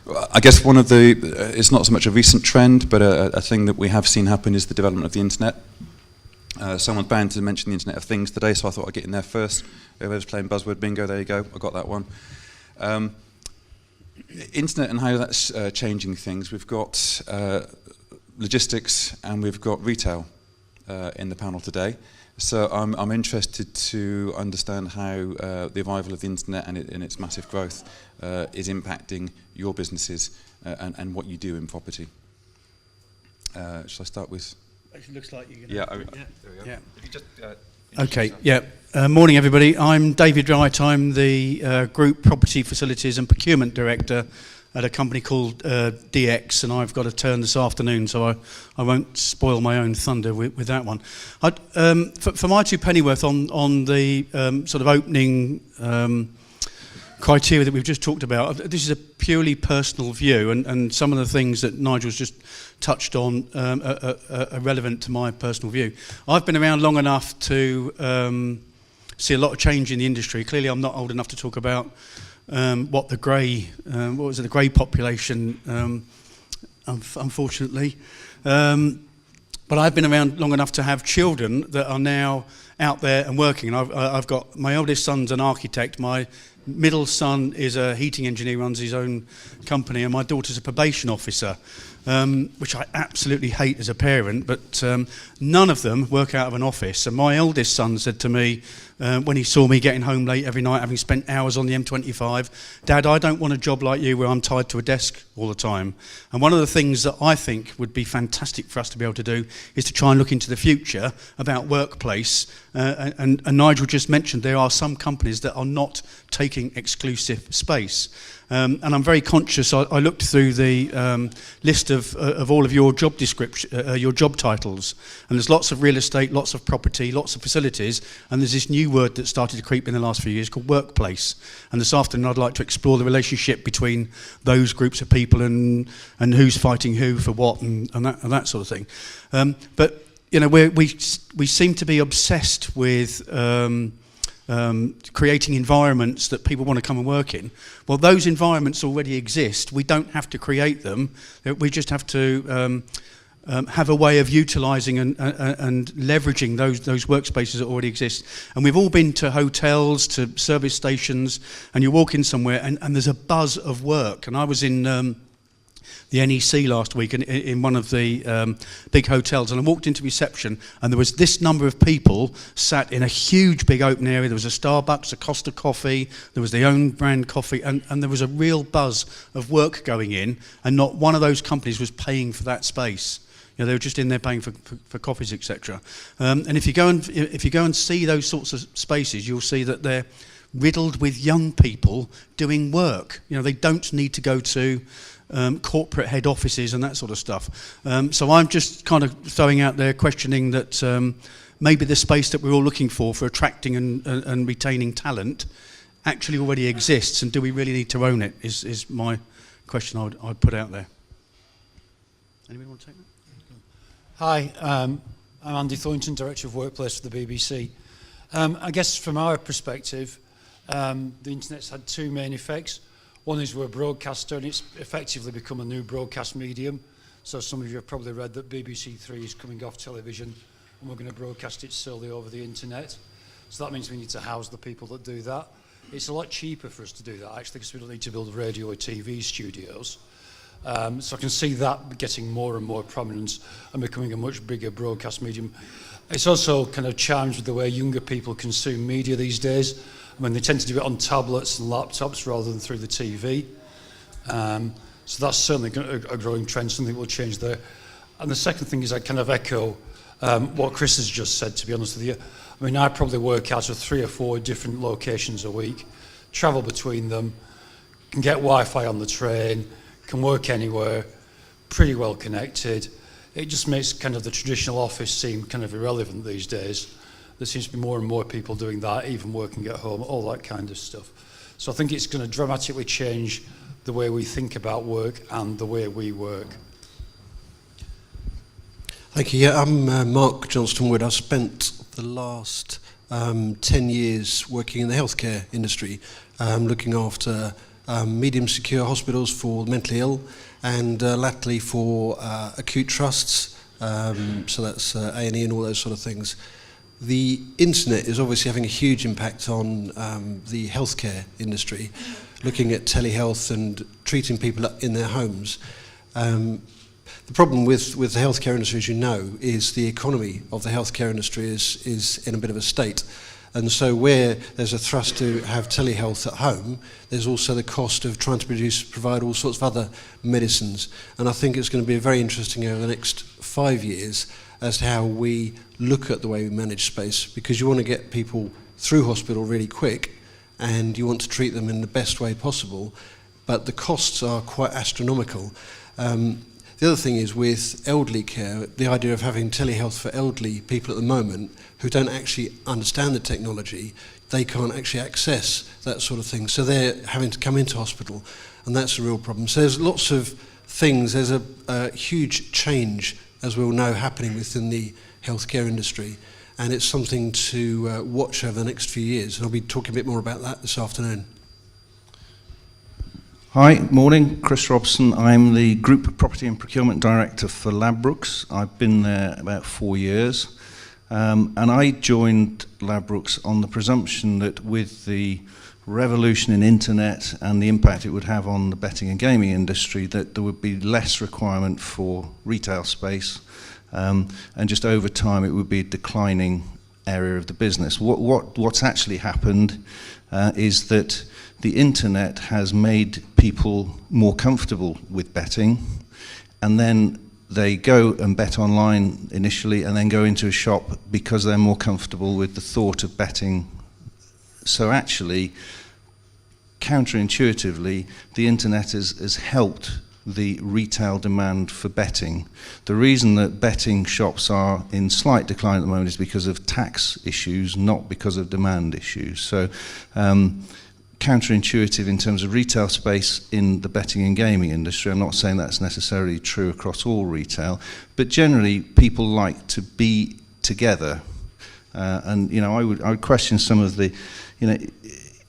I guess one of the, it's not so much a recent trend, but a thing that we have seen happen is the development of the internet. Someone's bound to mention the Internet of Things today, so I thought I'd get in there first. Whoever's playing buzzword bingo, there you go, I got that one. Internet and how that's changing things. We've got logistics and we've got retail in the panel today. So I'm interested to understand how the arrival of the internet and its massive growth is impacting your businesses and what you do in property. Shall I start with? Actually, looks like you're going to... Yeah, there we go. Yeah. If you just, Okay, yeah. Morning, everybody. I'm David Wright. I'm the Group Property Facilities and Procurement Director at a company called DX, and I've got a turn this afternoon, so I won't spoil my own thunder with that one. For my two pennyworth on the sort of opening criteria that we've just talked about, this is a purely personal view, and some of the things that Nigel's just touched on are relevant to my personal view. I've been around long enough to see a lot of change in the industry. Clearly, I'm not old enough to talk about what the grey population, unfortunately. But I've been around long enough to have children that are now out there and working. And I've got, my eldest son's an architect, my middle son is a heating engineer, runs his own company, and my daughter's a probation officer, which I absolutely hate as a parent, but none of them work out of an office. And my eldest son said to me, when he saw me getting home late every night, having spent hours on the M25, Dad, I don't want a job like you where I'm tied to a desk all the time. And one of the things that I think would be fantastic for us to be able to do is to try and look into the future about workplace. And Nigel just mentioned there are some companies that are not taking exclusive space. And I'm very conscious, I looked through the list of all of your job description, your job titles, and there's lots of real estate, lots of property, lots of facilities, and there's this new word that started to creep in the last few years called workplace. And this afternoon I'd like to explore the relationship between those groups of people and who's fighting who for what and that sort of thing. But you know, we seem to be obsessed with creating environments that people want to come and work in. Well, those environments already exist. We don't have to create them. We just have to have a way of utilising and leveraging those workspaces that already exist. And we've all been to hotels, to service stations, and you walk in somewhere and there's a buzz of work. And I was in the NEC last week in one of the big hotels, and I walked into reception and there was this number of people sat in a huge big open area. There was a Starbucks, a Costa Coffee, there was their own brand coffee, and there was a real buzz of work going in, and not one of those companies was paying for that space. You know, they were just in there paying for coffees, etc. And if you go and see those sorts of spaces, you'll see that they're riddled with young people doing work. You know, they don't need to go to corporate head offices and that sort of stuff. So I'm just kind of throwing out there, questioning that maybe the space that we're all looking for attracting and retaining talent actually already exists, and do we really need to own it, is my question I'd put out there. Anybody want to take that? Hi, I'm Andy Thornton, Director of Workplace for the BBC. I guess from our perspective, the internet's had two main effects. One is we're a broadcaster, and it's effectively become a new broadcast medium. So some of you have probably read that BBC Three is coming off television, and we're going to broadcast it solely over the internet. So that means we need to house the people that do that. It's a lot cheaper for us to do that, actually, because we don't need to build radio or TV studios. So I can see that getting more and more prominence and becoming a much bigger broadcast medium. It's also kind of challenged with the way younger people consume media these days. I mean, they tend to do it on tablets and laptops rather than through the TV. So that's certainly a growing trend, something will change there. And the second thing is I kind of echo what Chris has just said, to be honest with you. I mean, I probably work out of 3 or 4 different locations a week, travel between them, can get Wi-Fi on the train, can work anywhere, pretty well connected. It just makes kind of the traditional office seem kind of irrelevant these days. There seems to be more and more people doing that, even working at home, all that kind of stuff. So I think it's going to dramatically change the way we think about work and the way we work. Thank you. Yeah, I'm Mark Johnston-Wood. I've spent the last 10 years working in the healthcare industry, looking after medium secure hospitals for the mentally ill, and latterly for acute trusts, so that's A&E and all those sort of things. The internet is obviously having a huge impact on the healthcare industry, looking at telehealth and treating people in their homes. The problem with the healthcare industry, as you know, is the economy of the healthcare industry is in a bit of a state. And so where there's a thrust to have telehealth at home, there's also the cost of trying to provide all sorts of other medicines. And I think it's going to be very interesting over the next 5 years as to how we look at the way we manage space, because you want to get people through hospital really quick and you want to treat them in the best way possible, but the costs are quite astronomical. The other thing is with elderly care, the idea of having telehealth for elderly people at the moment who don't actually understand the technology, they can't actually access that sort of thing. So they're having to come into hospital, and that's a real problem. So there's lots of things. There's a huge change, as we all know, happening within the healthcare industry, and it's something to watch over the next few years. And I'll be talking a bit more about that this afternoon. Hi, morning, Chris Robson. I'm the Group Property and Procurement Director for Ladbrokes. I've been there about 4 years. And I joined Ladbrokes on the presumption that with the revolution in internet and the impact it would have on the betting and gaming industry, that there would be less requirement for retail space, and just over time it would be a declining area of the business. What's actually happened is that the internet has made people more comfortable with betting, and then they go and bet online initially and then go into a shop because they're more comfortable with the thought of betting. So actually, counterintuitively, the internet has helped the retail demand for betting. The reason that betting shops are in slight decline at the moment is because of tax issues, not because of demand issues. So counterintuitive in terms of retail space in the betting and gaming industry. I'm not saying that's necessarily true across all retail, but generally people like to be together. And you know, I would question some of the, you know,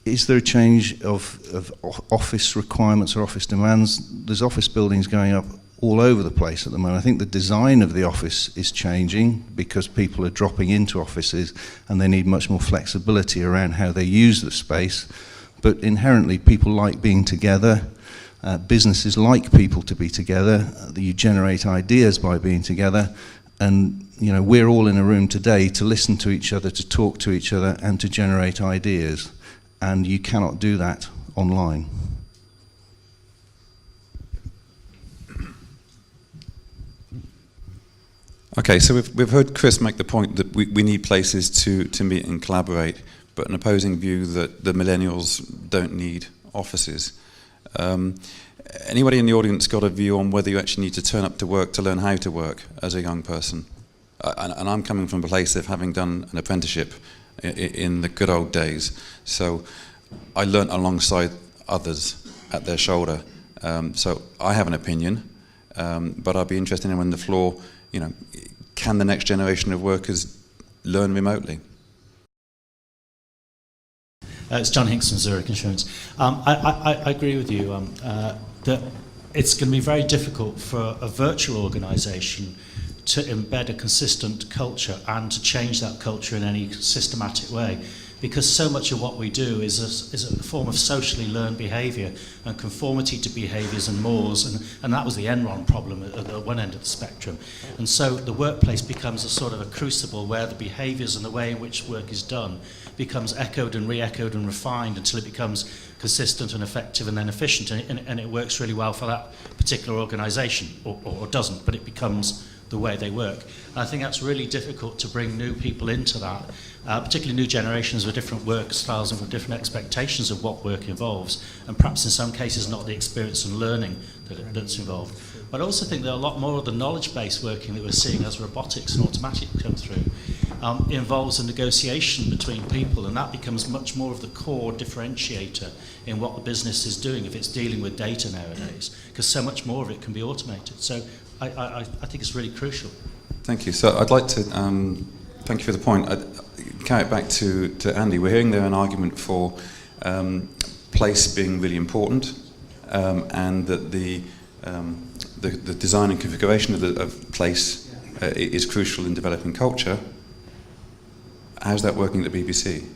is there a change of office requirements or office demands? There's office buildings going up all over the place at the moment. I think the design of the office is changing because people are dropping into offices and they need much more flexibility around how they use the space. But inherently, people like being together. Businesses like people to be together. You generate ideas by being together. And you know, we're all in a room today to listen to each other, to talk to each other, and to generate ideas. And you cannot do that online. Okay, so we've heard Chris make the point that we need places to meet and collaborate, but an opposing view that the millennials don't need offices. Anybody in the audience got a view on whether you actually need to turn up to work to learn how to work as a young person? And I'm coming from a place of having done an apprenticeship in the good old days. So I learnt alongside others at their shoulder. So I have an opinion, but I'd be interested in on the floor, you know, can the next generation of workers learn remotely? It's John Hinks from Zurich Insurance. I agree with you that it's going to be very difficult for a virtual organisation to embed a consistent culture and to change that culture in any systematic way, because so much of what we do is a form of socially learned behaviour and conformity to behaviours and mores, and that was the Enron problem at the one end of the spectrum. And so the workplace becomes a sort of a crucible where the behaviours and the way in which work is done becomes echoed and re-echoed and refined until it becomes consistent and effective and then efficient, and it works really well for that particular organisation, or doesn't, but it becomes the way they work. And I think that's really difficult to bring new people into that, particularly new generations with different work styles and with different expectations of what work involves, and perhaps in some cases not the experience and learning that's involved. But I also think that a lot more of the knowledge-based working that we're seeing as robotics and automatic come through involves a negotiation between people, and that becomes much more of the core differentiator in what the business is doing if it's dealing with data nowadays, because so much more of it can be automated. So I think it's really crucial. Thank you. So I'd like to thank you for the point. I'd carry it back to Andy. We're hearing there an argument for place being really important, and that the design and configuration of the place is crucial in developing culture. How's that working at the BBC?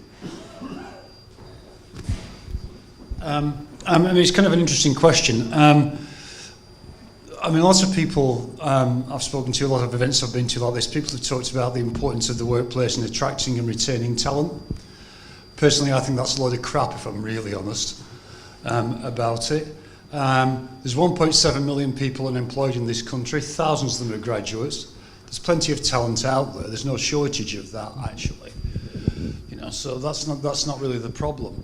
I mean, it's kind of an interesting question. I mean, lots of people I've spoken to, a lot of events I've been to like this, people have talked about the importance of the workplace in attracting and retaining talent. Personally, I think that's a load of crap, if I'm really honest about it. There's 1.7 million people unemployed in this country, thousands of them are graduates. There's plenty of talent out there. There's no shortage of that, actually. You know, so that's not really the problem.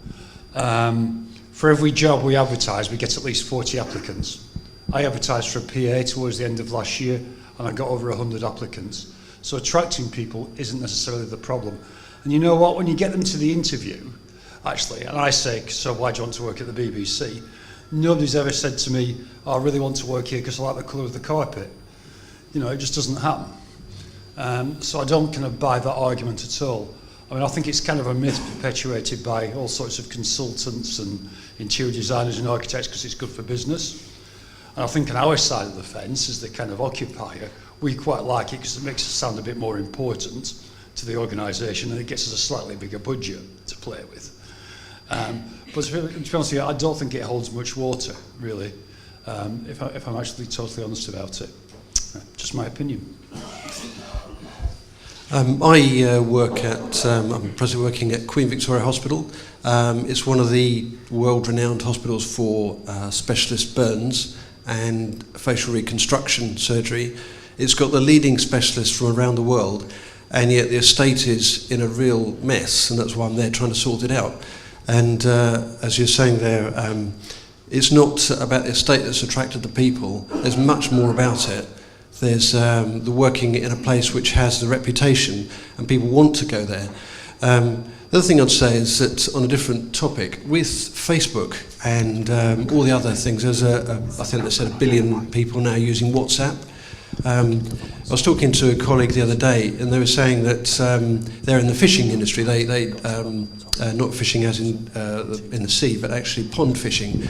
For every job we advertise, we get at least 40 applicants. I advertised for a PA towards the end of last year, and I got over 100 applicants. So attracting people isn't necessarily the problem. And you know what? When you get them to the interview, actually, and I say, so why do you want to work at the BBC? Nobody's ever said to me, oh, I really want to work here because I like the colour of the carpet. You know, it just doesn't happen. So I don't kind of buy that argument at all. I mean, I think it's kind of a myth perpetuated by all sorts of consultants and interior designers and architects because it's good for business. And I think on our side of the fence, as the kind of occupier, we quite like it because it makes us sound a bit more important to the organisation and it gets us a slightly bigger budget to play with. But to be honest with you, I don't think it holds much water, really, if I'm actually totally honest about it. Just my opinion. I work at, I'm presently working at Queen Victoria Hospital. It's one of the world-renowned hospitals for specialist burns and facial reconstruction surgery. It's got the leading specialists from around the world, and yet the estate is in a real mess, and that's why I'm there trying to sort it out. And as you're saying there, it's not about the estate that's attracted the people. There's much more about it. There's the working in a place which has the reputation, and people want to go there. The other thing I'd say is that on a different topic, with Facebook and all the other things, there's I think they said 1 billion people now using WhatsApp. I was talking to a colleague the other day, and they were saying that they're in the fishing industry. They not fishing as in the sea, but actually pond fishing,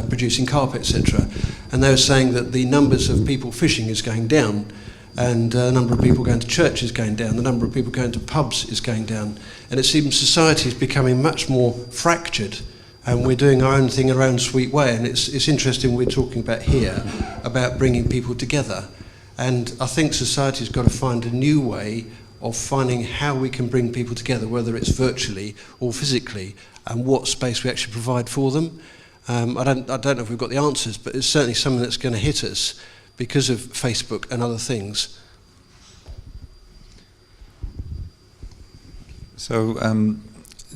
producing carpet, etc. And they were saying that the numbers of people fishing is going down, and the number of people going to church is going down, the number of people going to pubs is going down, and it seems society is becoming much more fractured, and we're doing our own thing in our own sweet way. And it's interesting we're talking about here about bringing people together, and I think society's got to find a new way of finding how we can bring people together, whether it's virtually or physically, and what space we actually provide for them. I don't know if we've got the answers, but it's certainly something that's going to hit us because of Facebook and other things. So,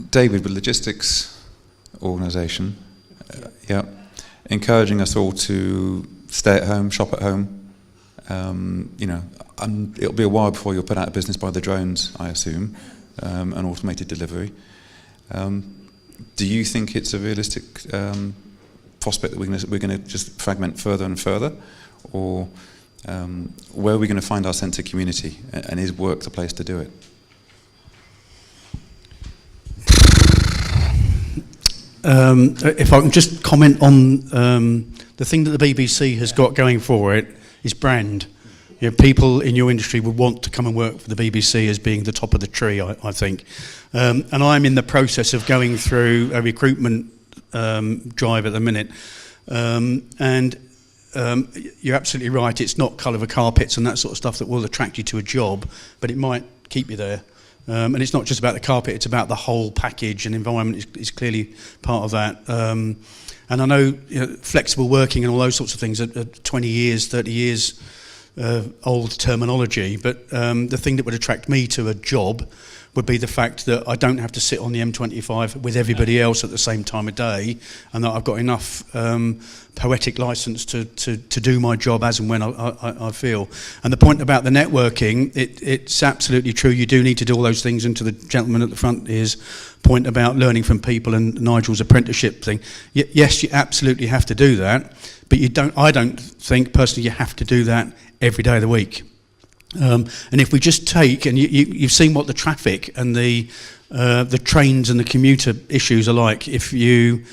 David, with logistics organisation, encouraging us all to stay at home, shop at home. It'll be a while before you're put out of business by the drones, I assume, and automated delivery. Do you think it's a realistic prospect that we're going to just fragment further and further, or where are we going to find our sense of community, and is work the place to do it? If I can just comment on the thing that the BBC has got going for it is brand. You know, people in your industry would want to come and work for the BBC as being the top of the tree, I think. And I'm in the process of going through a recruitment drive at the minute. You're absolutely right, it's not colour of carpets and that sort of stuff that will attract you to a job, but it might keep you there. And it's not just about the carpet, it's about the whole package, and environment is clearly part of that. And I know, flexible working and all those sorts of things are 20 years, 30 years old terminology, but the thing that would attract me to a job would be the fact that I don't have to sit on the M25 with everybody else at the same time of day, and that I've got enough poetic license to do my job as and when I feel. And the point about the networking, it's absolutely true. You do need to do all those things, and to the gentleman at the front, his point about learning from people and Nigel's apprenticeship thing. Yes, you absolutely have to do that, but I don't think personally you have to do that every day of the week. And if we just take, and you've seen what the traffic and the trains and the commuter issues are like. If you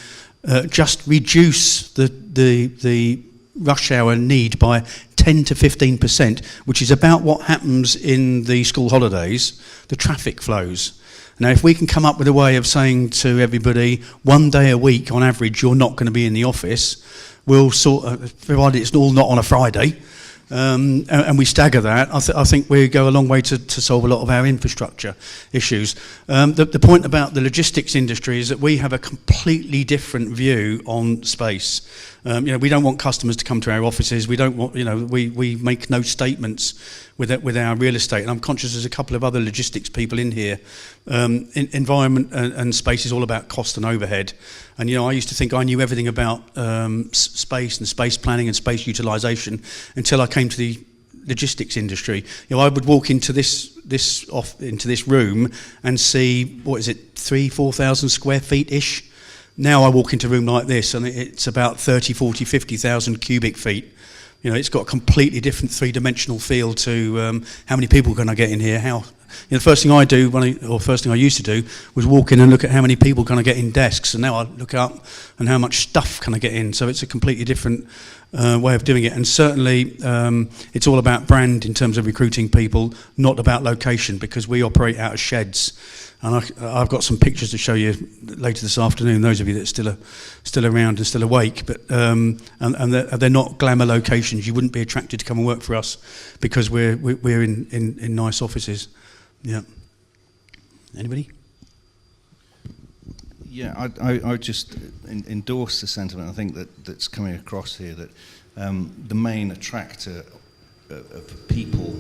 just reduce the rush hour need by 10 to 15%, which is about what happens in the school holidays, the traffic flows. Now, if we can come up with a way of saying to everybody, 1 day a week on average, you're not going to be in the office, we'll provided it's all not on a Friday, and we stagger that, I think we go a long way to solve a lot of our infrastructure issues. The point about the logistics industry is that we have a completely different view on space. We don't want customers to come to our offices. We don't want, we make no statements with our real estate. And I'm conscious there's a couple of other logistics people in here. Environment and space is all about cost and overhead. And, I used to think I knew everything about space and space planning and space utilisation until I came to the logistics industry. I would walk into this room and see, 3,000-4,000 square feet ish. Now I walk into a room like this and it's about 30, 40, 50,000 cubic feet. It's got a completely different three-dimensional feel to how many people can I get in here. The first thing I do, first thing I used to do, was walk in and look at how many people can I get in desks, and now I look up and how much stuff can I get in. So it's a completely different way of doing it, and certainly it's all about brand in terms of recruiting people, not about location, because we operate out of sheds. And I've got some pictures to show you later this afternoon, those of you that are still around and still awake. But and they're not glamour locations. You wouldn't be attracted to come and work for us because we're in nice offices. Yeah. Anybody? Yeah, I just endorse the sentiment. I think that's coming across here, that the main attractor of people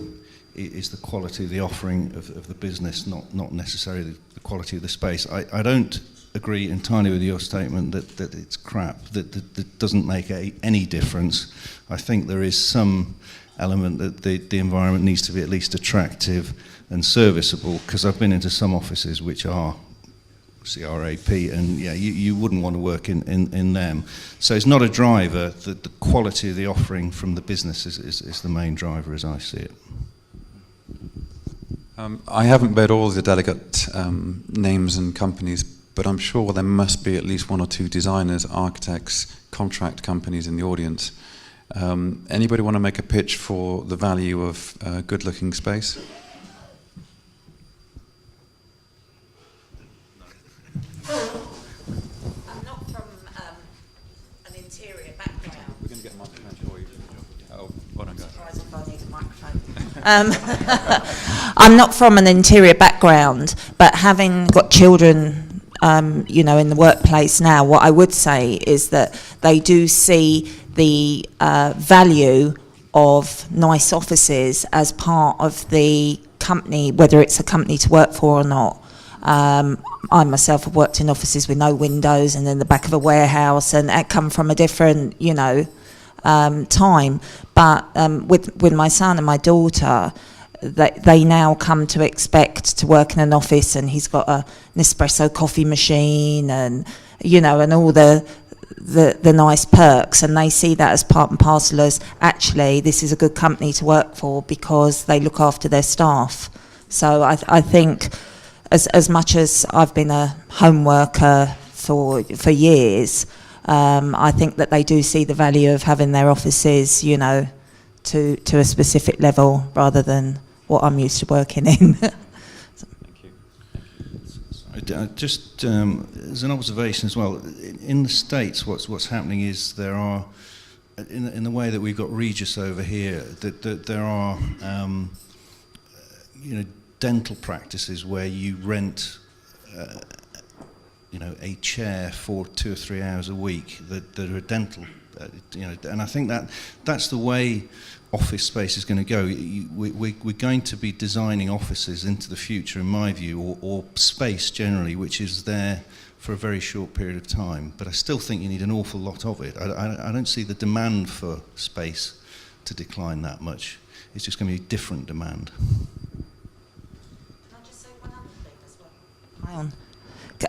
is the quality of the offering of the business, not necessarily the quality of the space. I don't agree entirely with your statement that it's crap, that doesn't make any difference. I think there is some element that the environment needs to be at least attractive and serviceable, because I've been into some offices which are CRAP, and you wouldn't want to work in them. So it's not a driver. The quality of the offering from the business is the main driver as I see it. I haven't read all the delegate names and companies, but I'm sure there must be at least one or two designers, architects, contract companies in the audience. Anybody want to make a pitch for the value of good-looking space? I'm not from an interior background. We're going to get a microphone for you. Oh, well done, guys. Surprised if I need a microphone. I'm not from an interior background, but having got children, in the workplace now, what I would say is that they do see the value of nice offices as part of the company, whether it's a company to work for or not. I myself have worked in offices with no windows and in the back of a warehouse, and I come from a different, time. But with my son and my daughter, they now come to expect to work in an office, and he's got an espresso coffee machine, and and all the nice perks, and they see that as part and parcel as actually this is a good company to work for because they look after their staff. So I think as much as I've been a home worker for years, I think that they do see the value of having their offices, to a specific level rather than what I'm used to working in. Thank you. Just as an observation as well, in the States, what's happening is there are, in the way that we've got Regis over here, that there are, dental practices where you rent, a chair for 2 or 3 hours a week that are dental, and I think that's the way office space is going to go. We're going to be designing offices into the future, in my view, or space generally, which is there for a very short period of time. But I still think you need an awful lot of it. I don't see the demand for space to decline that much. It's just going to be different demand. Can I just say one other thing as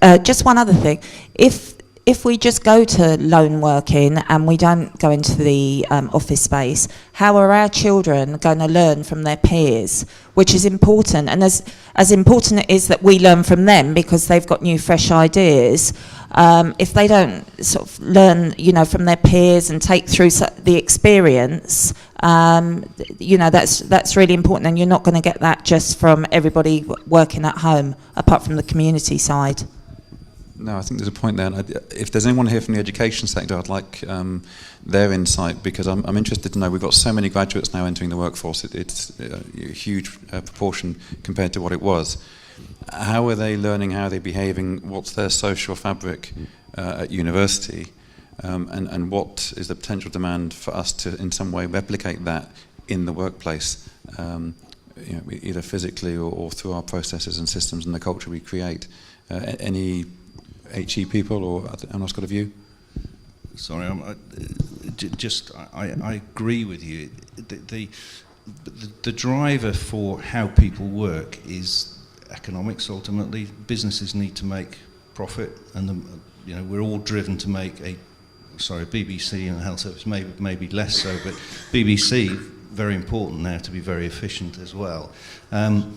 well? Just one other thing. If if we just go to lone working and we don't go into the office space, how are our children going to learn from their peers? Which is important, and as important it is that we learn from them because they've got new, fresh ideas. If they don't sort of learn, from their peers and take through the experience, that's really important, and you're not going to get that just from everybody working at home, apart from the community side. No, I think there's a point there. And if there's anyone here from the education sector, I'd like their insight, because I'm interested to know, we've got so many graduates now entering the workforce. It's a huge proportion compared to what it was. How are they learning? How are they behaving? What's their social fabric at university? And what is the potential demand for us to, in some way, replicate that in the workplace, either physically or through our processes and systems and the culture we create? Any HE people, or anyone else got a view? Sorry, I agree with you. The driver for how people work is economics. Ultimately, businesses need to make profit, and we're all driven to make BBC and health service maybe less so, but BBC very important now to be very efficient as well. And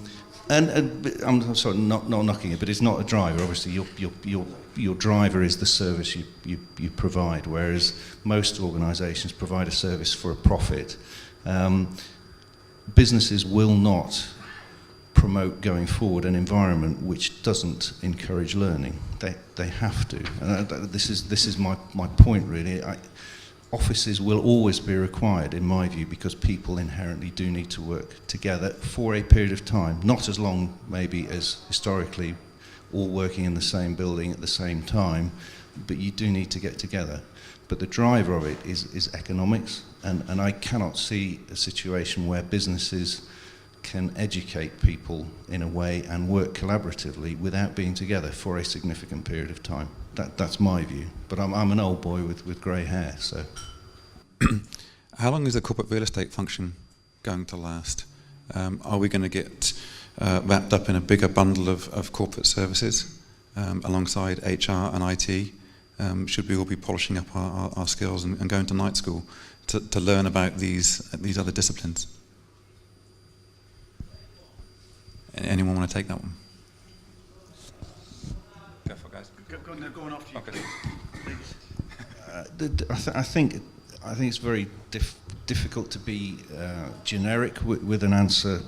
I'm sorry, not knocking it, but it's not a driver. Obviously, your driver is the service you provide, whereas most organisations provide a service for a profit. Businesses will not promote going forward an environment which doesn't encourage learning. They have to. And this is my point really. Offices will always be required, in my view, because people inherently do need to work together for a period of time, not as long maybe as historically all working in the same building at the same time, but you do need to get together. But the driver of it is economics, and I cannot see a situation where businesses can educate people in a way and work collaboratively without being together for a significant period of time. That's my view, but I'm an old boy with grey hair, so. How long is the corporate real estate function going to last? Are we going to get wrapped up in a bigger bundle of corporate services alongside HR and IT? Should we all be polishing up our skills and going to night school to learn about these other disciplines? Anyone want to take that one? Go for it, guys. Go on after you. Okay. I think it's very difficult to be generic with an answer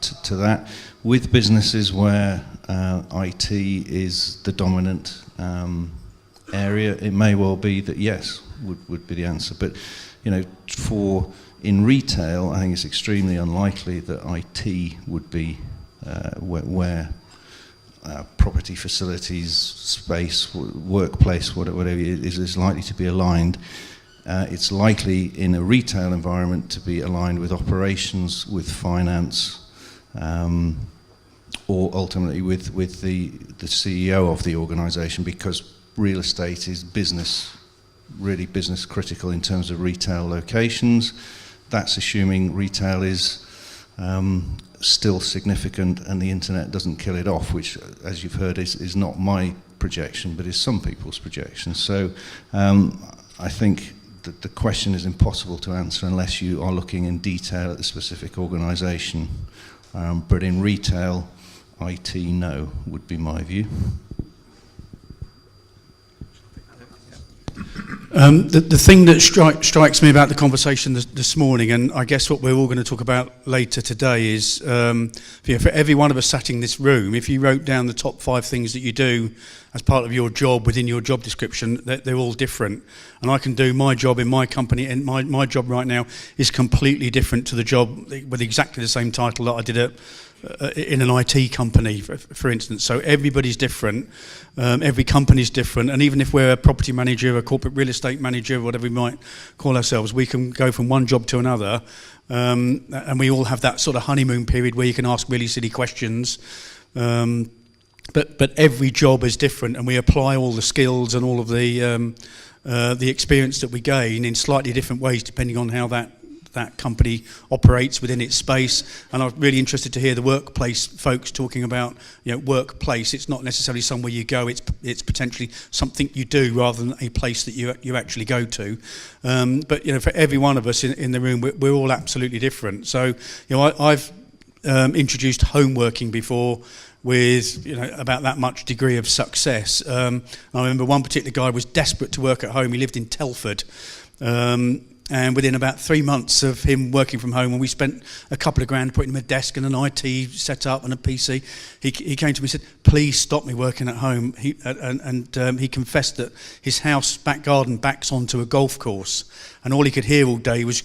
to that. With businesses where IT is the dominant area, it may well be that yes would be the answer. But in retail, I think it's extremely unlikely that IT would be where property, facilities, space, workplace, whatever is likely to be aligned. It's likely in a retail environment to be aligned with operations, with finance, or ultimately with the CEO of the organisation, because real estate is really business critical in terms of retail locations. That's assuming retail is still significant and the internet doesn't kill it off, which, as you've heard, is not my projection, but is some people's projection. So I think that the question is impossible to answer unless you are looking in detail at the specific organisation. But in retail, IT, no, would be my view. The thing that strikes me about the conversation this morning, and I guess what we're all going to talk about later today, is for every one of us sat in this room, if you wrote down the top 5 things that you do as part of your job within your job description, they're all different. And I can do my job in my company, and my job right now is completely different to the job with exactly the same title that I did in an IT company, for instance. So everybody's different, every company's different, and even if we're a property manager, a corporate real estate manager, whatever we might call ourselves, we can go from one job to another, and we all have that sort of honeymoon period where you can ask really silly questions, but every job is different, and we apply all the skills and all of the experience that we gain in slightly different ways depending on how that that company operates within its space. And I'm really interested to hear the workplace folks talking about, workplace. It's not necessarily somewhere you go. It's potentially something you do rather than a place that you actually go to. But for every one of us in the room, we're all absolutely different. So I've introduced home working before with about that much degree of success. I remember one particular guy was desperate to work at home. He lived in Telford. And within about 3 months of him working from home, and we spent a couple of grand putting him a desk and an IT set up and a PC, he came to me and said, "Please stop me working at home." He confessed that his house back garden backs onto a golf course, and all he could hear all day was,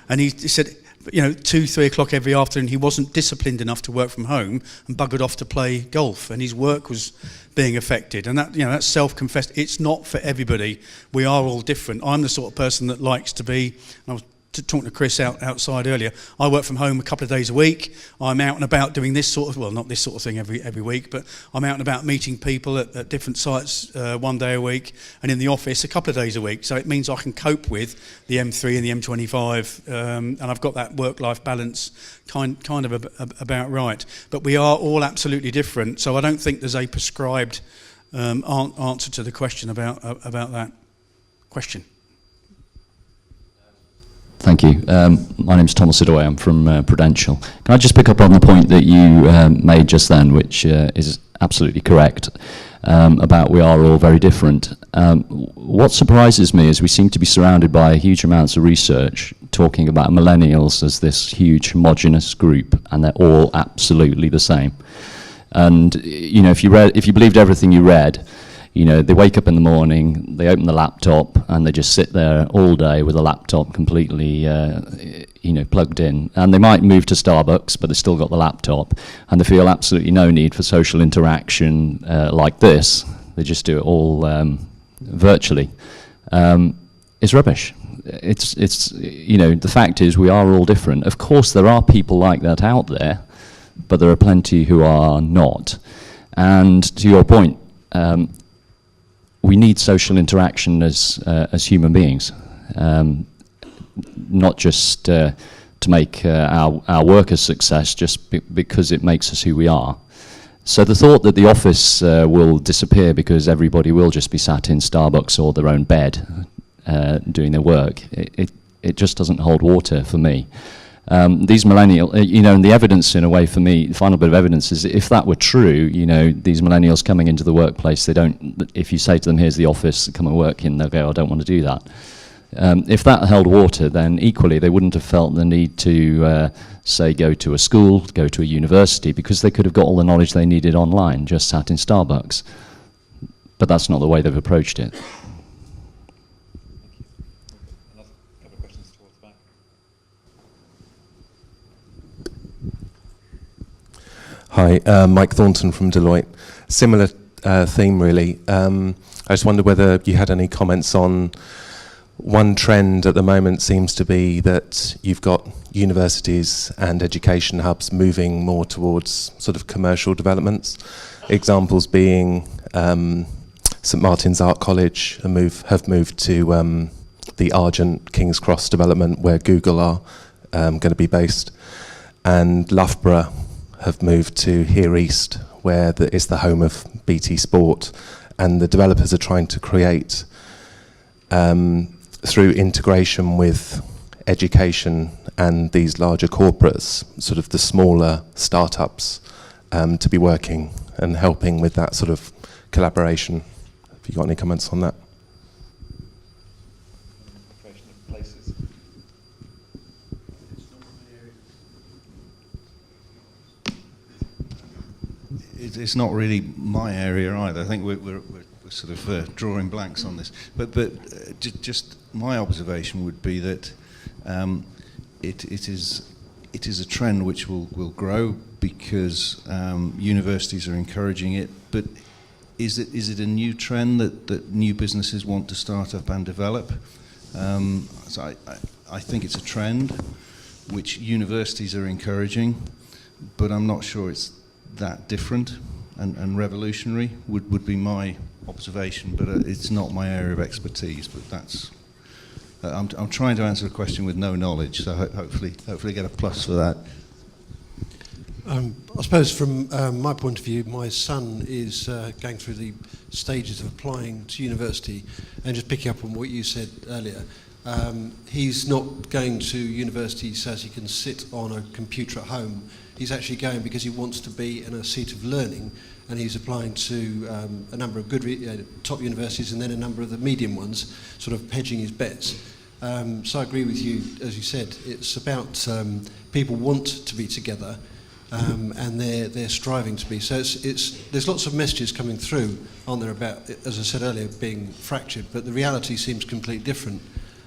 and he said, 2-3 o'clock every afternoon, he wasn't disciplined enough to work from home and buggered off to play golf, and his work was being affected. And that's self-confessed. It's not for everybody. We are all different. I'm the sort of person that likes to be, and I was talking to Chris outside earlier, I work from home a couple of days a week. I'm out and about doing this sort of, well, not this sort of thing every week, but I'm out and about meeting people at different sites 1 day a week, and in the office a couple of days a week. So it means I can cope with the M3 and the M25, and I've got that work-life balance kind of about right. But we are all absolutely different, so I don't think there's a prescribed answer to the question about that question. Thank you. My name's Thomas Sidaway. I'm from Prudential. Can I just pick up on the point that you made just then, which is absolutely correct, about we are all very different. What surprises me is we seem to be surrounded by huge amounts of research talking about millennials as this huge homogenous group, and they're all absolutely the same. And if you believed everything you read, they wake up in the morning, they open the laptop, and they just sit there all day with a laptop completely, plugged in. And they might move to Starbucks, but they've still got the laptop, and they feel absolutely no need for social interaction like this. They just do it all virtually. It's rubbish. It's the fact is we are all different. Of course, there are people like that out there, but there are plenty who are not. And to your point, we need social interaction as human beings, not just to make our work a success, just because it makes us who we are. So the thought that the office will disappear because everybody will just be sat in Starbucks or their own bed doing their work, it just doesn't hold water for me. These millennials, and the evidence in a way for me, the final bit of evidence is if that were true, these millennials coming into the workplace, if you say to them, here's the office, come and work in, they'll go, I don't want to do that. If that held water, then equally they wouldn't have felt the need to, say, go to a school, go to a university, because they could have got all the knowledge they needed online, just sat in Starbucks. But that's not the way they've approached it. Hi, Mike Thornton from Deloitte. Similar theme, really. I just wondered whether you had any comments on one trend at the moment seems to be that you've got universities and education hubs moving more towards sort of commercial developments. Examples being St Martin's Art College have moved to the Argent King's Cross development where Google are going to be based, and Loughborough have moved to Here East, where it's the home of BT Sport, and the developers are trying to create, through integration with education and these larger corporates, sort of the smaller startups to be working and helping with that sort of collaboration. Have you got any comments on that? It's not really my area either. I think we're sort of drawing blanks on this. But just my observation would be that it is a trend which will grow because universities are encouraging it. But is it a new trend that new businesses want to start up and develop? So I think it's a trend which universities are encouraging, but I'm not sure it's that different and revolutionary would be my observation, but it's not my area of expertise, but that's I'm trying to answer a question with no knowledge, so hopefully get a plus for that. I suppose from my point of view, my son is going through the stages of applying to university, and just picking up on what you said earlier, he's not going to university so as he can sit on a computer at home. He's actually going because he wants to be in a seat of learning, and he's applying to a number of good top universities and then a number of the medium ones, sort of hedging his bets. So I agree with you, as you said, it's about people want to be together, and they're striving to be. So there's lots of messages coming through, aren't there, about, as I said earlier, being fractured, but the reality seems completely different.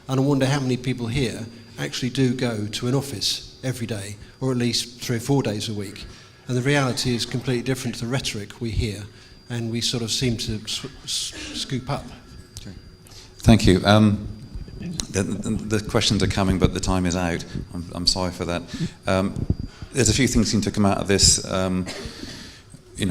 And I wonder how many people here actually do go to an office every day, or at least 3 or 4 days a week. And the reality is completely different to the rhetoric we hear, and we sort of seem to scoop up. Okay. Thank you. The questions are coming, but the time is out. I'm sorry for that. There's a few things seem to come out of this.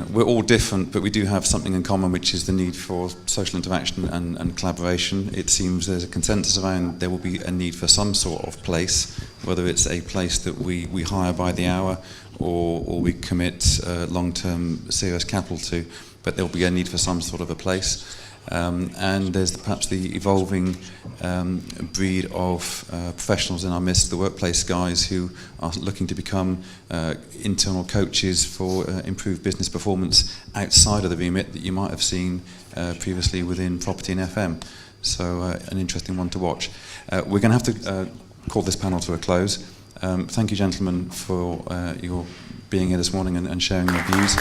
We're all different, but we do have something in common, which is the need for social interaction and collaboration. It seems there's a consensus around there will be a need for some sort of place, whether it's a place that we hire by the hour or we commit long-term serious capital to, but there will be a need for some sort of a place. And there's perhaps the evolving breed of professionals in our midst, the workplace guys who are looking to become internal coaches for improved business performance outside of the remit that you might have seen previously within property and FM. So an interesting one to watch. We're going to have to call this panel to a close. Thank you, gentlemen, for your being here this morning and sharing your views.